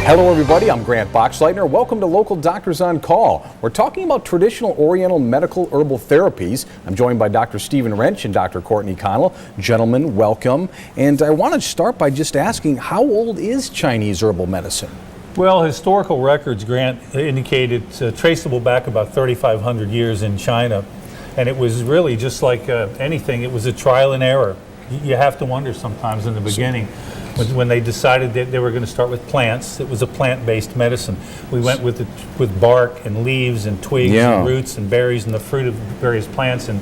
Hello everybody, I'm Grant Boxleitner. Welcome to Local Doctors on Call. We're talking about traditional Oriental medical herbal therapies. I'm joined by Dr. Stephen Wrench and Dr. Courtney Connell. Gentlemen, welcome. And I want to start by just asking, how old is Chinese herbal medicine? Well, historical records, Grant, indicate it's traceable back about 3,500 years in China. And it was really just like anything, it was a trial and error. You have to wonder sometimes in the beginning. When they decided that they were going to start with plants, it was a plant-based medicine. We went with bark and leaves and twigs and roots and berries and the fruit of various plants and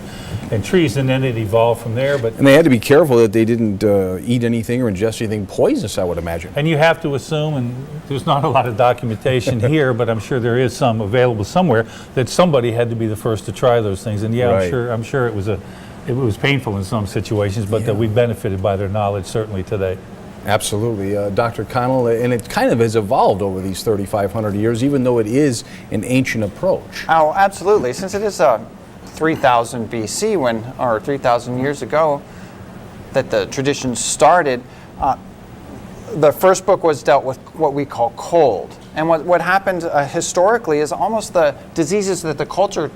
trees, and then it evolved from there. And they had to be careful that they didn't eat anything or ingest anything poisonous, I would imagine. And you have to assume, and there's not a lot of documentation here, but I'm sure there is some available somewhere, that somebody had to be the first to try those things. And yeah, right. I'm sure it was painful in some situations, but that we benefited by their knowledge certainly today. Absolutely. Dr. Connell, and it kind of has evolved over these 3,500 years, even though it is an ancient approach. Oh, absolutely. Since it is 3,000 BC, or 3,000 years ago, that the tradition started, the first book was dealt with what we call cold. And what happened historically is almost the diseases that the culture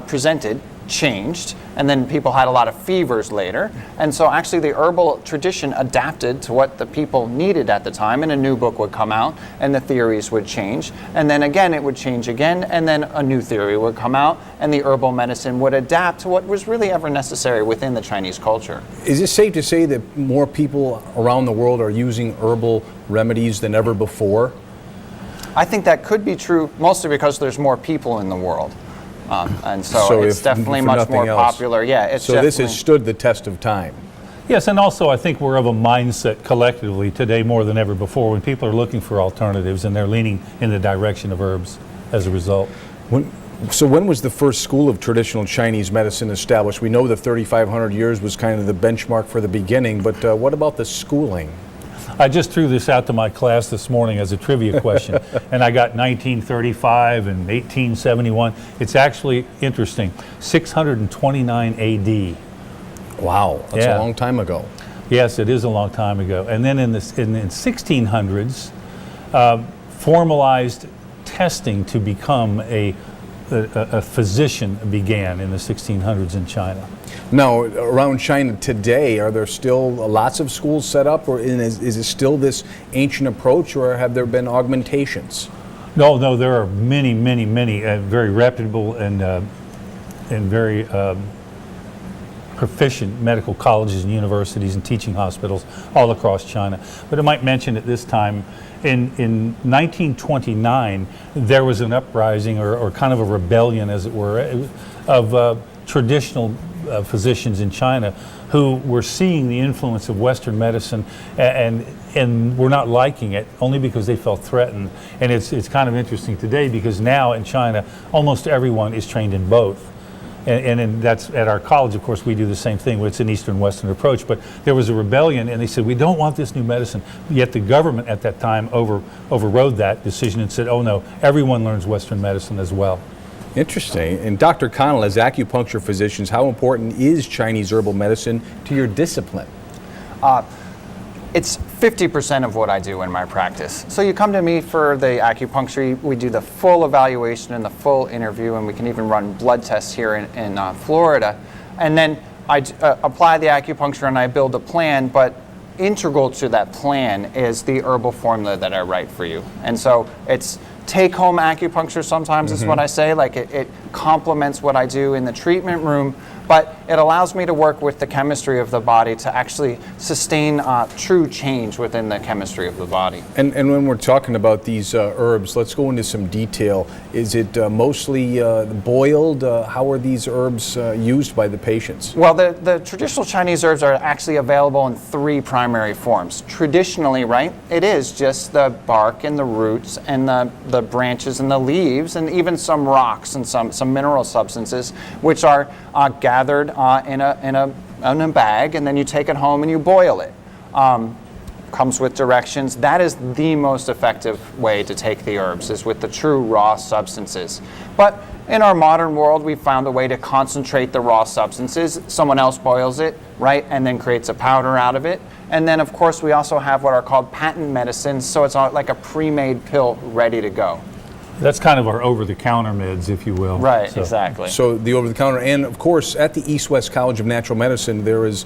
presented changed, and then people had a lot of fevers later, and so actually the herbal tradition adapted to what the people needed at the time, and a new book would come out and the theories would change, and then again it would change again, and then a new theory would come out and the herbal medicine would adapt to what was really ever necessary within the Chinese culture. Is it safe to say that more people around the world are using herbal remedies than ever before? I think that could be true, mostly because there's more people in the world. And so it's definitely much more popular. Yeah, it's so this has stood the test of time. Yes, and also I think we're of a mindset collectively today more than ever before when people are looking for alternatives and they're leaning in the direction of herbs as a result. So when was the first school of traditional Chinese medicine established? We know the 3,500 years was kind of the benchmark for the beginning, but what about the schooling? I just threw this out to my class this morning as a trivia question, and I got 1935 and 1871. It's actually interesting, 629 AD. Wow, that's a long time ago. Yes, it is a long time ago. And then in the 1600s, formalized testing to become a physician began in the 1600s in China. Now, around China today, are there still lots of schools set up, or is it still this ancient approach, or have there been augmentations? No, there are many very reputable and very proficient medical colleges and universities and teaching hospitals all across China. But I might mention at this time, in 1929, there was an uprising or kind of a rebellion, as it were, of traditional physicians in China who were seeing the influence of Western medicine and were not liking it, only because they felt threatened. And it's kind of interesting today because now in China, almost everyone is trained in both. And that's at our college, of course, we do the same thing. It's an Eastern-Western approach. But there was a rebellion, and they said, we don't want this new medicine. Yet the government at that time overrode that decision and said, oh, no, everyone learns Western medicine as well. Interesting. And Dr. Connell, as acupuncture physicians, how important is Chinese herbal medicine to your discipline? It's 50% of what I do in my practice. So you come to me for the acupuncture, we do the full evaluation and the full interview, and we can even run blood tests here in Florida. And then I apply the acupuncture and I build a plan, but integral to that plan is the herbal formula that I write for you. And so it's take-home acupuncture sometimes is what I say, like it complements what I do in the treatment room, but it allows me to work with the chemistry of the body to actually sustain true change within the chemistry of the body. And when we're talking about these herbs, let's go into some detail. Is it mostly boiled? How are these herbs used by the patients? Well, the traditional Chinese herbs are actually available in three primary forms. Traditionally, right, it is just the bark and the roots and the branches and the leaves and even some rocks and some mineral substances, which are gathered in a bag, and then you take it home and you boil it. comes with directions. That is the most effective way to take the herbs, is with the true raw substances. But in our modern world, we've found a way to concentrate the raw substances. Someone else boils it, right, and then creates a powder out of it. And then, of course, we also have what are called patent medicines, so it's like a pre-made pill ready to go. That's kind of our over-the-counter meds, if you will. Right, exactly. So the over-the-counter, and of course, at the East-West College of Natural Medicine, there is,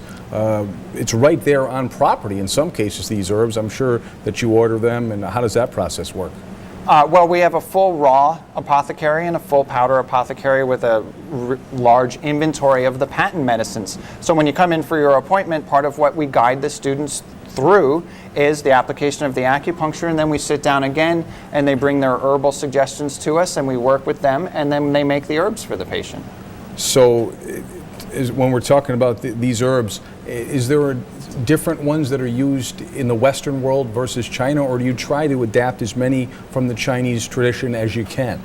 it's right there on property in some cases, these herbs. I'm sure that you order them, and how does that process work? Well, we have a full raw apothecary and a full powder apothecary with a large inventory of the patent medicines. So when you come in for your appointment, part of what we guide the students through is the application of the acupuncture, and then we sit down again and they bring their herbal suggestions to us and we work with them, and then they make the herbs for the patient. So when we're talking about these herbs, is there different ones that are used in the Western world versus China, or do you try to adapt as many from the Chinese tradition as you can?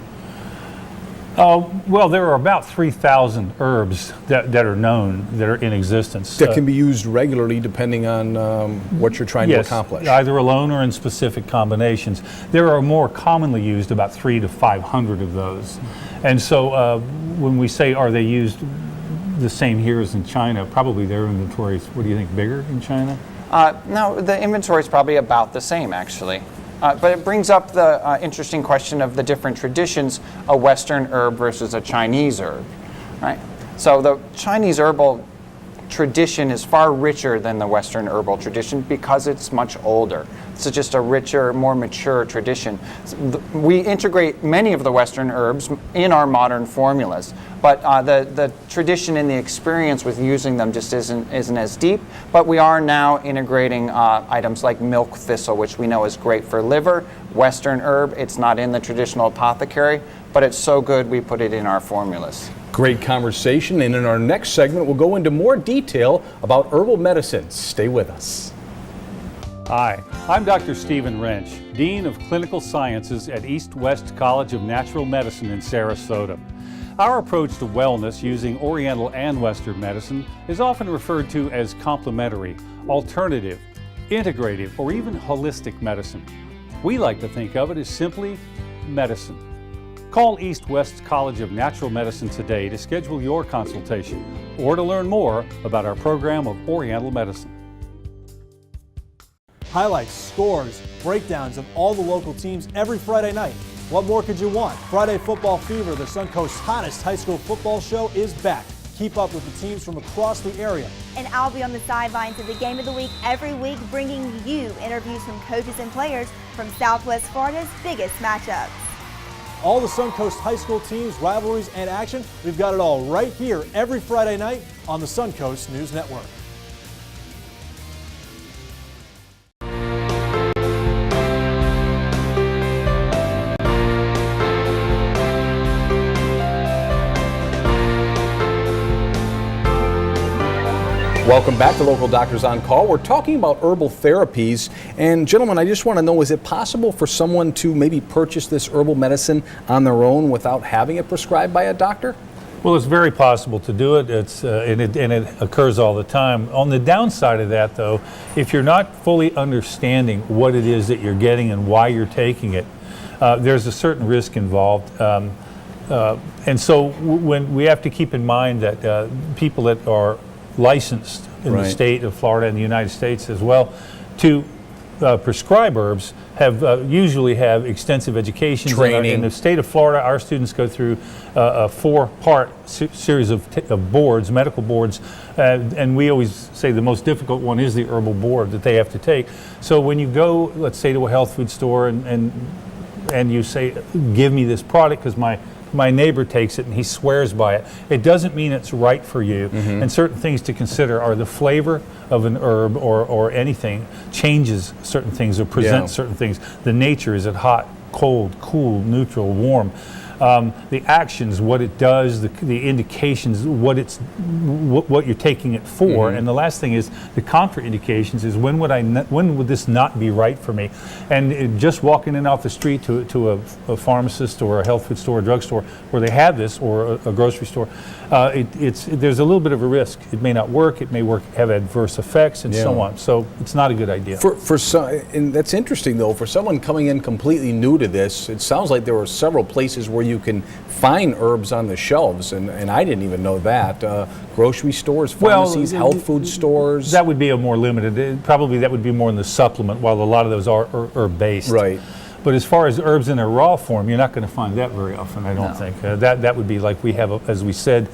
Well, there are about 3,000 herbs that are known, that are in existence. That can be used regularly depending on what you're trying to accomplish. Either alone or in specific combinations. There are more commonly used about 300 to 500 of those. And so when we say, are they used the same here as in China, probably their inventory is, what do you think, bigger in China? No, the inventory is probably about the same, actually. But it brings up the interesting question of the different traditions, a Western herb versus a Chinese herb, right? So the Chinese herbal tradition is far richer than the Western herbal tradition because it's much older. It's just a richer, more mature tradition. We integrate many of the Western herbs in our modern formulas, but the tradition and the experience with using them just isn't as deep. But we are now integrating items like milk thistle, which we know is great for liver. Western herb, it's not in the traditional apothecary, but it's so good we put it in our formulas. Great conversation, and in our next segment we'll go into more detail about herbal medicines. Stay with us. Hi, I'm Dr. Stephen Wrench, Dean of Clinical Sciences at East-West College of Natural Medicine in Sarasota. Our approach to wellness using Oriental and Western medicine is often referred to as complementary, alternative, integrative, or even holistic medicine. We like to think of it as simply medicine. Call East-West College of Natural Medicine today to schedule your consultation or to learn more about our program of Oriental Medicine. Highlights, scores, breakdowns of all the local teams every Friday night. What more could you want? Friday Football Fever, the Suncoast's hottest high school football show, is back. Keep up with the teams from across the area. And I'll be on the sidelines of the Game of the Week every week, bringing you interviews from coaches and players from Southwest Florida's biggest matchups. All the Suncoast high school teams, rivalries, and action, we've got it all right here every Friday night on the Suncoast News Network. Welcome back to Local Doctors on Call. We're talking about herbal therapies. And gentlemen, I just want to know, is it possible for someone to maybe purchase this herbal medicine on their own without having it prescribed by a doctor? Well, it's very possible to do it. And it occurs all the time. On the downside of that, though, if you're not fully understanding what it is that you're getting and why you're taking it, there's a certain risk involved. And so when we have to keep in mind that people that are licensed in the state of Florida and the United States as well to prescribe herbs usually have extensive education. Training. In the state of Florida, our students go through a four-part series of boards, medical boards, and we always say the most difficult one is the herbal board that they have to take. So when you go, let's say, to a health food store and you say, give me this product because my neighbor takes it and he swears by it. It doesn't mean it's right for you. Mm-hmm. And certain things to consider are the flavor of an herb or anything changes certain things or presents certain things. The nature, is it hot, cold, cool, neutral, warm? the actions, what it does, the indications, what you're taking it for, and the last thing is the contraindications is when would this not be right for me? And just walking in off the street to a pharmacist or a health food store, or drugstore where they have this, or a grocery store, there's a little bit of a risk. It may not work. It may have adverse effects, and so on. So it's not a good idea. For some, and that's interesting though. For someone coming in completely new to this, it sounds like there were several places where you can find herbs on the shelves, and I didn't even know that. Grocery stores, pharmacies, health food stores. That would be a more limited. Probably that would be more in the supplement, while a lot of those are herb-based. Right. But as far as herbs in a raw form, you're not going to find that very often, I don't think. That would be like we have, as we said,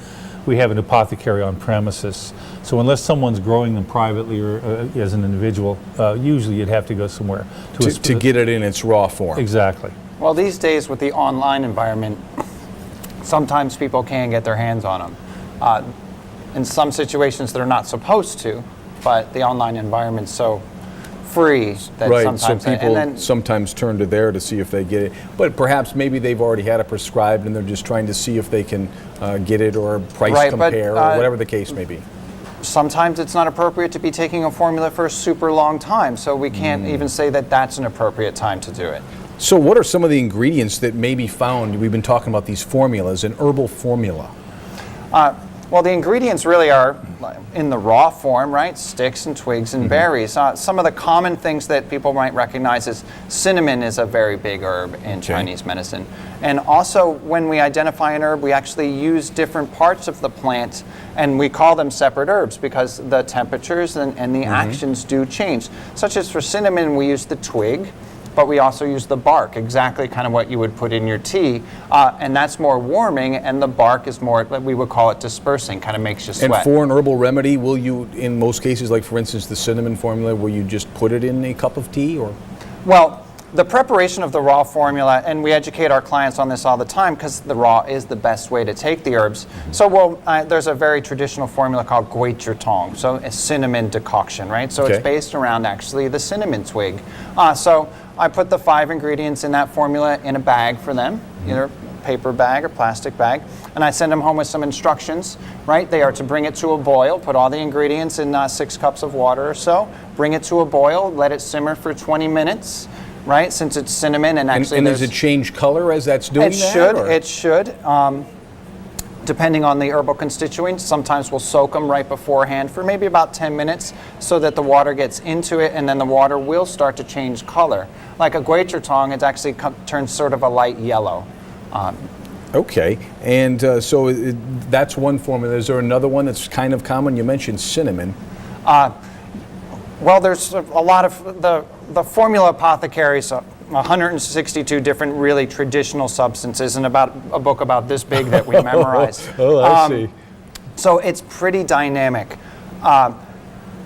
we have an apothecary on premises. So unless someone's growing them privately or as an individual, usually you'd have to go somewhere to get it in its raw form. Exactly. Well, these days with the online environment, sometimes people can get their hands on them. In some situations they're not supposed to, but the online environment's so free that sometimes, so people sometimes turn to there to see if they get it. But perhaps maybe they've already had it prescribed and they're just trying to see if they can get it, or price compare, or whatever the case may be. Sometimes it's not appropriate to be taking a formula for a super long time, so we can't even say that that's an appropriate time to do it. So what are some of the ingredients that may be found? We've been talking about these formulas, an herbal formula. Well, the ingredients really are in the raw form, right? Sticks and twigs and berries. Some of the common things that people might recognize is cinnamon is a very big herb in Chinese medicine. And also, when we identify an herb, we actually use different parts of the plant, and we call them separate herbs because the temperatures and the actions do change. Such as for cinnamon, we use the twig, but we also use the bark, exactly kind of what you would put in your tea, and that's more warming, and the bark is more, we would call it dispersing, kind of makes you sweat. And for an herbal remedy, will you, in most cases, like for instance the cinnamon formula, will you just put it in a cup of tea, or? Well, the preparation of the raw formula, and we educate our clients on this all the time because the raw is the best way to take the herbs. So there's a very traditional formula called gui tong, so a cinnamon decoction, right? So it's based around actually the cinnamon twig. So I put the 5 ingredients in that formula in a bag for them, either paper bag or plastic bag, and I send them home with some instructions, right? They are to bring it to a boil, put all the ingredients in 6 cups of water or so, bring it to a boil, let it simmer for 20 minutes, right? Since it's cinnamon and actually does it change color as that's doing that? It should. Depending on the herbal constituents, sometimes we'll soak them right beforehand for maybe about 10 minutes so that the water gets into it, and then the water will start to change color. Like a gui tong, it actually turns sort of a light yellow. Okay, and so that's one formula. Is there another one that's kind of common? You mentioned cinnamon. Well, there's a lot of the formula apothecaries, 162 different really traditional substances, and about a book about this big that we memorized. I see. So it's pretty dynamic.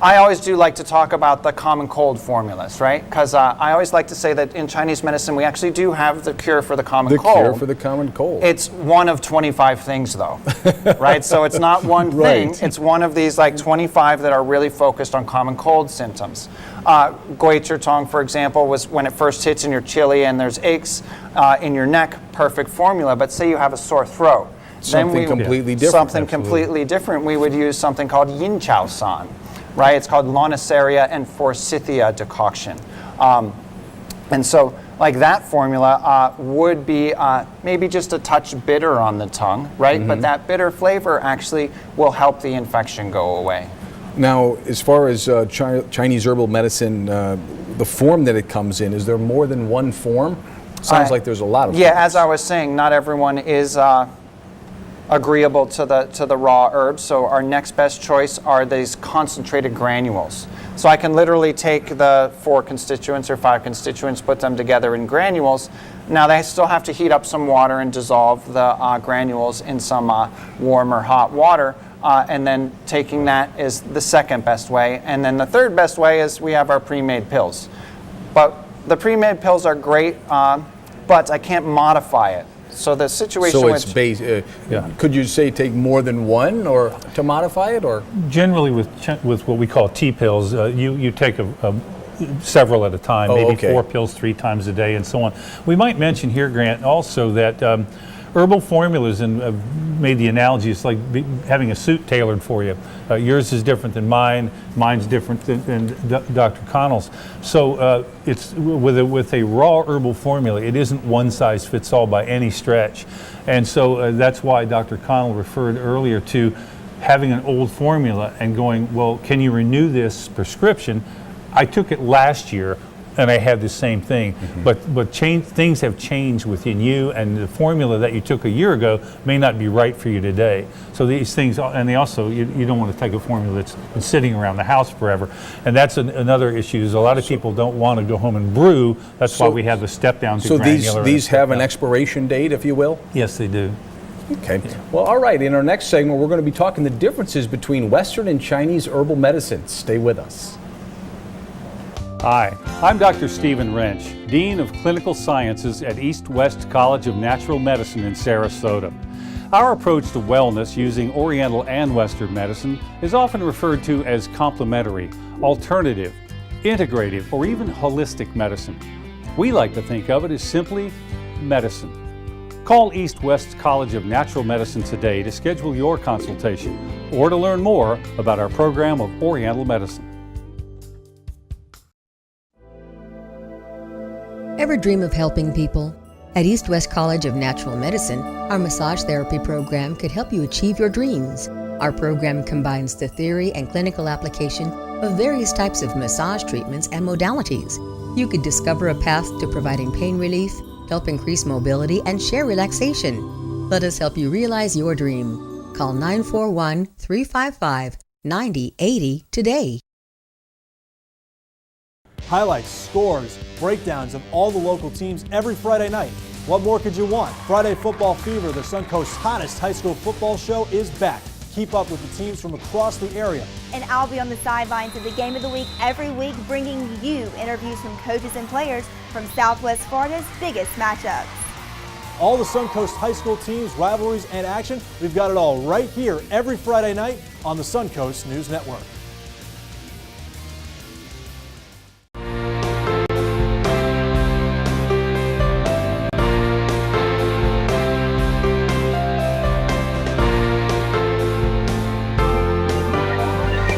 I always do like to talk about the common cold formulas, right? Because I always like to say that in Chinese medicine, we actually do have the cure for the common cold. The cure for the common cold. It's one of 25 things, though, right? So it's not one thing. It's one of these like 25 that are really focused on common cold symptoms. Gui tong, for example, was when it first hits in your chili and there's aches in your neck, perfect formula. But say you have a sore throat. Something completely different. Something completely different. We would use something called yin chow san. Right, it's called Lonicera and Forsythia decoction. And so, like that formula would be maybe just a touch bitter on the tongue, right? But that bitter flavor actually will help the infection go away. Now, as far as Chinese herbal medicine, the form that it comes in, is there more than one form? Sounds like there's a lot of Yeah, forms. as I was saying, not everyone is agreeable to the raw herbs, so our next best choice are these concentrated granules. So I can literally take the 4 constituents or 5 constituents, put them together in granules. Now they still have to heat up some water and dissolve the granules in some warm or hot water, and then taking that is the second best way. And then the third best way is we have our pre-made pills. But the pre-made pills are great, but I can't modify it. So the situation. So it's could you say take more than one, or to modify it, or? Generally, with what we call tea pills, you take several at a time, maybe 4 pills 3 times a day, and so on. We might mention here, Grant, also that Herbal formulas, and I've made the analogy, it's like having a suit tailored for you. Yours is different than mine. Mine's different than Dr. Connell's. So it's with a raw herbal formula, it isn't one size fits all by any stretch. And so that's why Dr. Connell referred earlier to having an old formula and going, well, can you renew this prescription? I took it last year and I had the same thing, but things have changed within you, and the formula that you took a year ago may not be right for you today. So these things, and they also, you don't want to take a formula that's been sitting around the house forever, and that's another issue. Is a lot of people don't want to go home and brew. That's why we have the step down to granular. So these have an expiration date, if you will? Yes, they do. Okay. Well, all right. In our next segment, we're going to be talking the differences between Western and Chinese herbal medicines. Stay with us. Hi, I'm Dr. Stephen Wrench, Dean of Clinical Sciences at East West College of Natural Medicine in Sarasota. Our approach to wellness using Oriental and Western medicine is often referred to as complementary, alternative, integrative, or even holistic medicine. We like to think of it as simply medicine. Call East West College of Natural Medicine today to schedule your consultation or to learn more about our program of Oriental Medicine. Ever dream of helping people? At East West College of Natural Medicine, our massage therapy program could help you achieve your dreams. Our program combines the theory and clinical application of various types of massage treatments and modalities. You could discover a path to providing pain relief, help increase mobility, and share relaxation. Let us help you realize your dream. Call 941-355-9080 today. Highlights, scores, breakdowns of all the local teams every Friday night. What more could you want? Friday Football Fever, the Suncoast's hottest high school football show, is back. Keep up with the teams from across the area. And I'll be on the sidelines of the Game of the Week every week, bringing you interviews from coaches and players from Southwest Florida's biggest matchups. All the Suncoast high school teams, rivalries, and action, we've got it all right here every Friday night on the Suncoast News Network.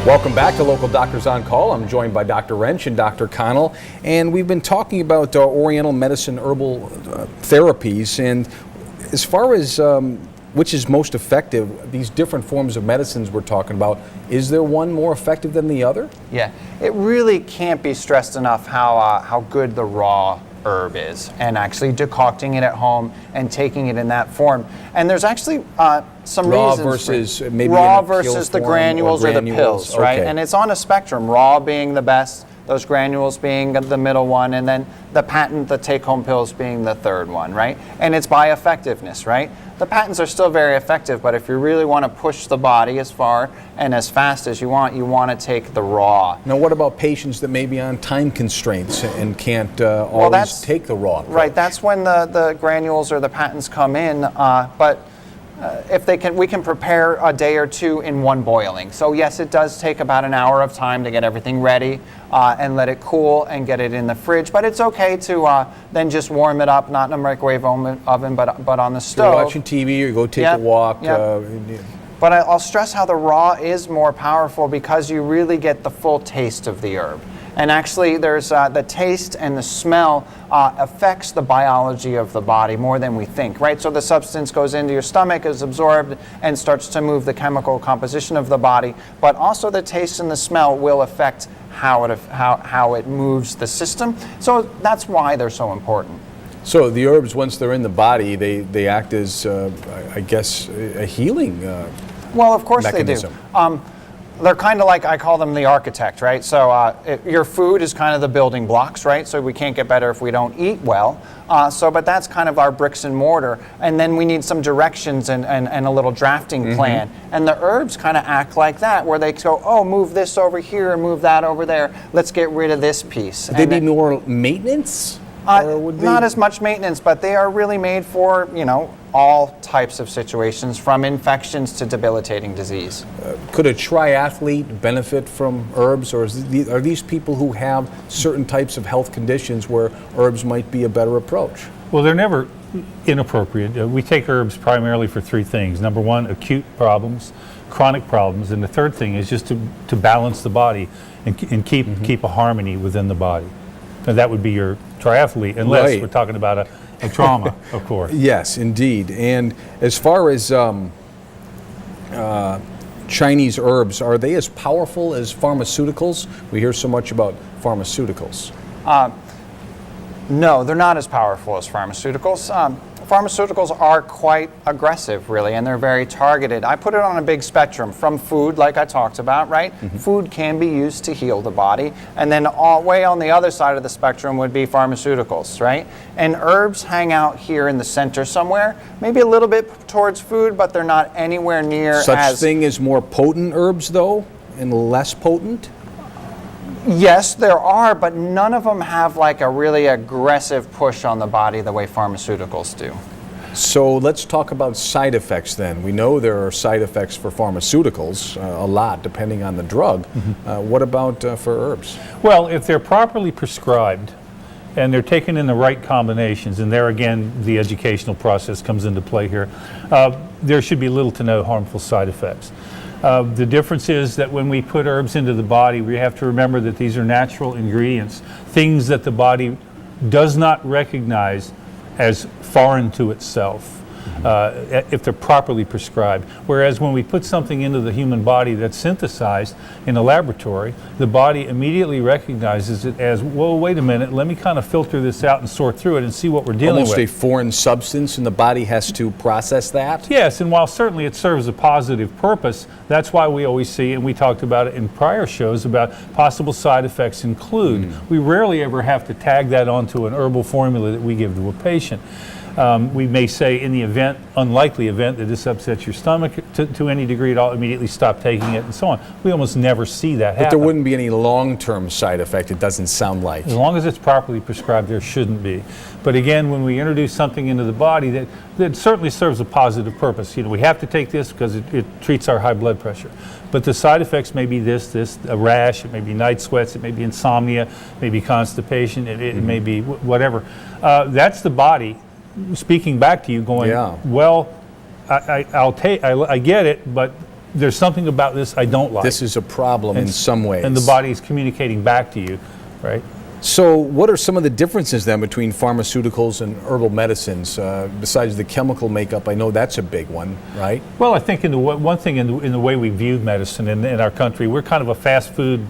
Welcome back to Local Doctors on Call. I'm joined by Dr. Wrench and Dr. Connell, and we've been talking about Oriental medicine herbal therapies, and as far as which is most effective, these different forms of medicines we're talking about, is there one more effective than the other? Yeah, it really can't be stressed enough how good the raw herb is, and actually decocting it at home and taking it in that form. And there's actually some raw reasons versus for maybe raw in a pill versus the form granules or the pills, right? Okay. And it's on a spectrum, raw being the best, those granules being the middle one, and then the patent, the take-home pills being the third one, right? And it's by effectiveness, right? The patents are still very effective, but if you really want to push the body as far and as fast as you want to take the raw. Now, what about patients that may be on time constraints and can't always take the raw? Right, that's when the granules or the patents come in, but if they can, we can prepare a day or two in one boiling. So yes, it does take about an hour of time to get everything ready and let it cool and get it in the fridge. But it's okay to then just warm it up, not in a microwave oven, but on the stove. You're watching TV or you go take a walk. But I'll stress how the raw is more powerful because you really get the full taste of the herb. And actually, there's the taste and the smell affects the biology of the body more than we think, right? So the substance goes into your stomach, is absorbed, and starts to move the chemical composition of the body. But also the taste and the smell will affect how it moves the system. So that's why they're so important. So the herbs, once they're in the body, they act as, I guess, a healing well, of course mechanism. They do. They're kind of like, I call them the architect, right? So your food is kind of the building blocks, right? So we can't get better if we don't eat well. But that's kind of our bricks and mortar. And then we need some directions and a little drafting plan. And the herbs kind of act like that, where they go, oh, move this over here, move that over there. Let's get rid of this piece. Would they be more maintenance? Or would they... Not as much maintenance, but they are really made for, all types of situations, from infections to debilitating disease. Could a triathlete benefit from herbs, or are these people who have certain types of health conditions where herbs might be a better approach? Well, they're never inappropriate. We take herbs primarily for three things. Number one, acute problems, chronic problems, and the third thing is just to balance the body and keep a harmony within the body. And that would be your triathlete, unless Right. we're talking about a trauma, of course. Yes, indeed. And as far as Chinese herbs, are they as powerful as pharmaceuticals? We hear so much about pharmaceuticals. No, they're not as powerful as pharmaceuticals. Pharmaceuticals are quite aggressive, really, and they're very targeted. I put it on a big spectrum from food, like I talked about, right? Food can be used to heal the body, and then way on the other side of the spectrum would be pharmaceuticals, right? And herbs hang out here in the center somewhere, maybe a little bit towards food, but they're not anywhere near Such thing as more potent herbs, though, and less potent? Yes, there are, but none of them have like a really aggressive push on the body the way pharmaceuticals do. So let's talk about side effects then. We know there are side effects for pharmaceuticals, a lot, depending on the drug. What about for herbs? Well, if they're properly prescribed and they're taken in the right combinations, and there again the educational process comes into play here, there should be little to no harmful side effects. The difference is that when we put herbs into the body, we have to remember that these are natural ingredients, things that the body does not recognize as foreign to itself. If they're properly prescribed. Whereas when we put something into the human body that's synthesized in a laboratory, the body immediately recognizes it as, well, wait a minute, let me kind of filter this out and sort through it and see what we're dealing Almost with. a foreign substance, and the body has to process that? Yes, and while certainly it serves a positive purpose, that's why we always see, and we talked about it in prior shows, about possible side effects include. We rarely ever have to tag that onto an herbal formula that we give to a patient. We may say in the unlikely event that this upsets your stomach to any degree at all, immediately stop taking it and so on. We almost never see that happen. But there wouldn't be any long-term side effect, it doesn't sound like. As long as it's properly prescribed, there shouldn't be. But again, when we introduce something into the body that certainly serves a positive purpose, we have to take this because it treats our high blood pressure. But the side effects may be a rash, it may be night sweats, it may be insomnia, it may be constipation, it may be whatever. That's the body speaking back to you going, well, I get it, but there's something about this I don't like. This is a problem in some ways. And the body is communicating back to you, right? So what are some of the differences then between pharmaceuticals and herbal medicines? Besides the chemical makeup, I know that's a big one, right? Well, I think one thing in the way we view medicine in our country, we're kind of a fast food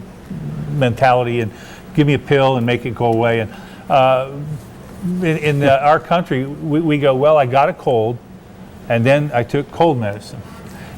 mentality and give me a pill and make it go away. And in our country, we go, well, I got a cold, and then I took cold medicine,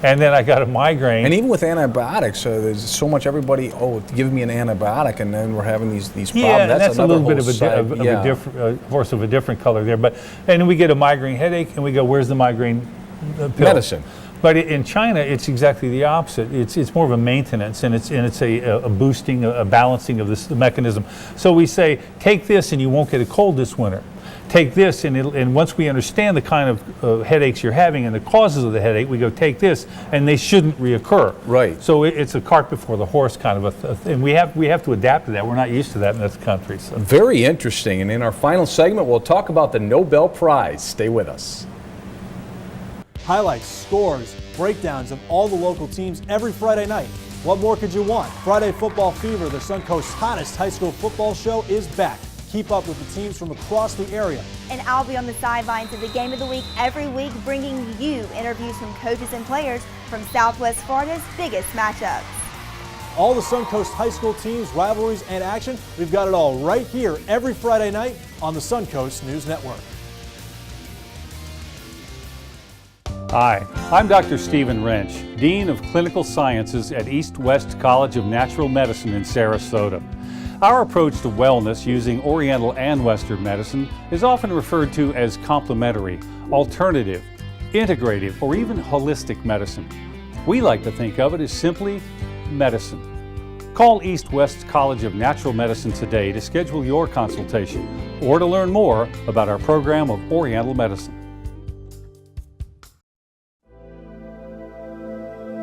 and then I got a migraine. And even with antibiotics, there's so much everybody, give me an antibiotic, and then we're having these problems. Yeah, that's a little bit of a different horse of a different color there. And we get a migraine headache, and we go, where's the migraine pill? Medicine. But in China, it's exactly the opposite. It's more of a maintenance, and it's a boosting, a balancing of this mechanism. So we say, take this, and you won't get a cold this winter. Take this, and once we understand the kind of headaches you're having and the causes of the headache, we go, take this, and they shouldn't reoccur. Right. So it's a cart before the horse kind of a thing. We have to adapt to that. We're not used to that in this country. So. Very interesting. And in our final segment, we'll talk about the Nobel Prize. Stay with us. Highlights, scores, breakdowns of all the local teams every Friday night. What more could you want? Friday Football Fever, the Suncoast's hottest high school football show, is back. Keep up with the teams from across the area. And I'll be on the sidelines of the Game of the Week every week, bringing you interviews from coaches and players from Southwest Florida's biggest matchups. All the Suncoast high school teams, rivalries, and action, we've got it all right here every Friday night on the Suncoast News Network. Hi, I'm Dr. Stephen Wrench, Dean of Clinical Sciences at East West College of Natural Medicine in Sarasota. Our approach to wellness using Oriental and Western medicine is often referred to as complementary, alternative, integrative, or even holistic medicine. We like to think of it as simply medicine. Call East West College of Natural Medicine today to schedule your consultation or to learn more about our program of Oriental medicine.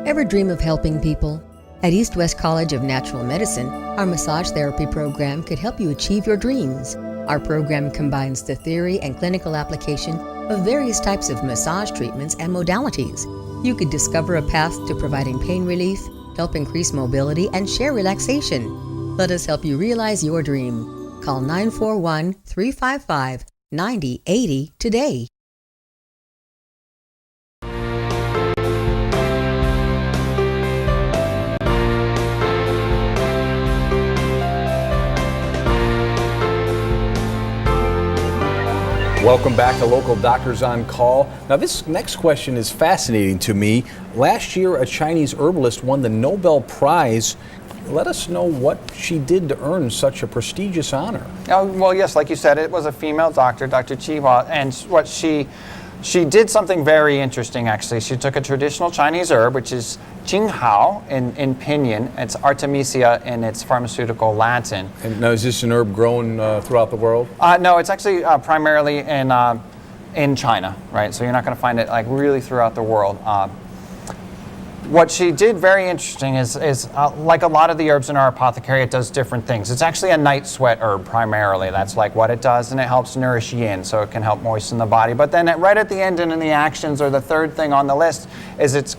Ever dream of helping people? At East West College of Natural Medicine, our massage therapy program could help you achieve your dreams. Our program combines the theory and clinical application of various types of massage treatments and modalities. You could discover a path to providing pain relief, help increase mobility, and share relaxation. Let us help you realize your dream. Call 941-355-9080 today. Welcome back to Local Doctors on Call. Now, this next question is fascinating to me. Last year, a Chinese herbalist won the Nobel Prize. Let us know what she did to earn such a prestigious honor. Oh, well, yes, like you said, it was a female doctor, Dr. Chihua, and what she did something very interesting, actually. She took a traditional Chinese herb, which is Jinghao in Pinyin. It's Artemisia in its pharmaceutical Latin. And now, is this an herb grown throughout the world? No, it's actually primarily in China, right? So you're not going to find it like really throughout the world. What she did very interesting is like a lot of the herbs in our apothecary, it does different things. It's actually a night sweat herb primarily. That's like what it does, and it helps nourish yin, so it can help moisten the body. But then right at the end and in the actions, or the third thing on the list, is it's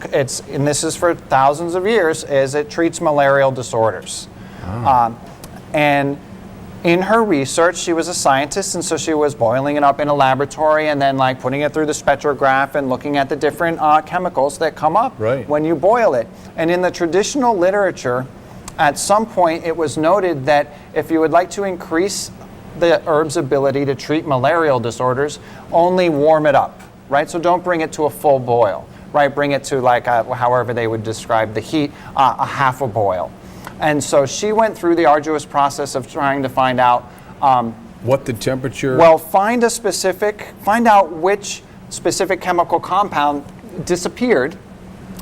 and this is for thousands of years, is it treats malarial disorders. And in her research, she was a scientist, and so she was boiling it up in a laboratory and then like putting it through the spectrograph and looking at the different chemicals that come up when you boil it. And in the traditional literature, at some point it was noted that if you would like to increase the herb's ability to treat malarial disorders, only warm it up, right? So don't bring it to a full boil, right? Bring it to like however they would describe the heat, a half a boil. And so she went through the arduous process of trying to find out what the temperature. Well, find out which specific chemical compound disappeared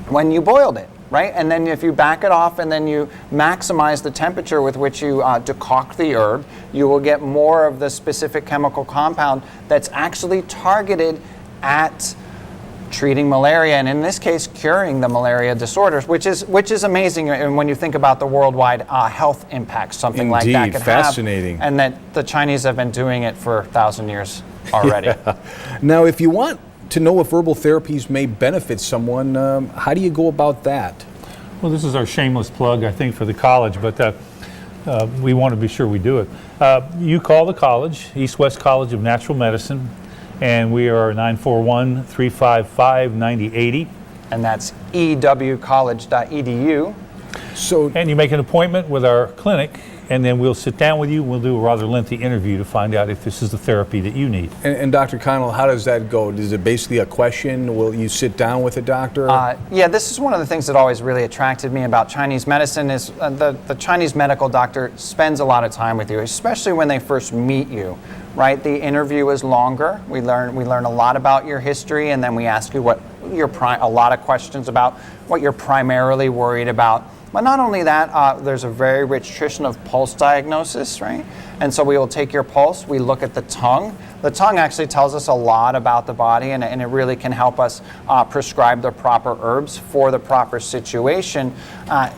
when you boiled it, right? And then if you back it off and then you maximize the temperature with which you decoct the herb, you will get more of the specific chemical compound that's actually targeted at treating malaria, and in this case, curing the malaria disorders, which is amazing. And when you think about the worldwide health impacts, something like that could fascinating. have, and that the Chinese have been doing it for 1,000 years already. Now, if you want to know if herbal therapies may benefit someone, how do you go about that? Well, this is our shameless plug, I think, for the college, but we want to be sure we do it. You call the college, East West College of Natural Medicine, and we are 941-355-9080. And that's ewcollege.edu. And you make an appointment with our clinic, and then we'll sit down with you. We'll do a rather lengthy interview to find out if this is the therapy that you need. And Dr. Connell, how does that go? Is it basically a question? Will you sit down with a doctor? Yeah, this is one of the things that always really attracted me about Chinese medicine is the Chinese medical doctor spends a lot of time with you, especially when they first meet you, right? The interview is longer. We learn a lot about your history, and then we ask you a lot of questions about what you're primarily worried about. But not only that, there's a very rich tradition of pulse diagnosis, right? And so we will take your pulse, we look at the tongue. The tongue actually tells us a lot about the body, and it really can help us prescribe the proper herbs for the proper situation.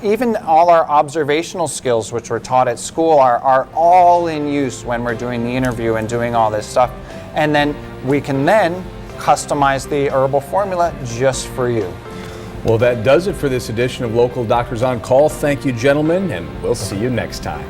Even all our observational skills, which we're taught at school, are all in use when we're doing the interview and doing all this stuff. And then we can then customize the herbal formula just for you. Well, that does it for this edition of Local Doctors on Call. Thank you, gentlemen, and we'll see you next time.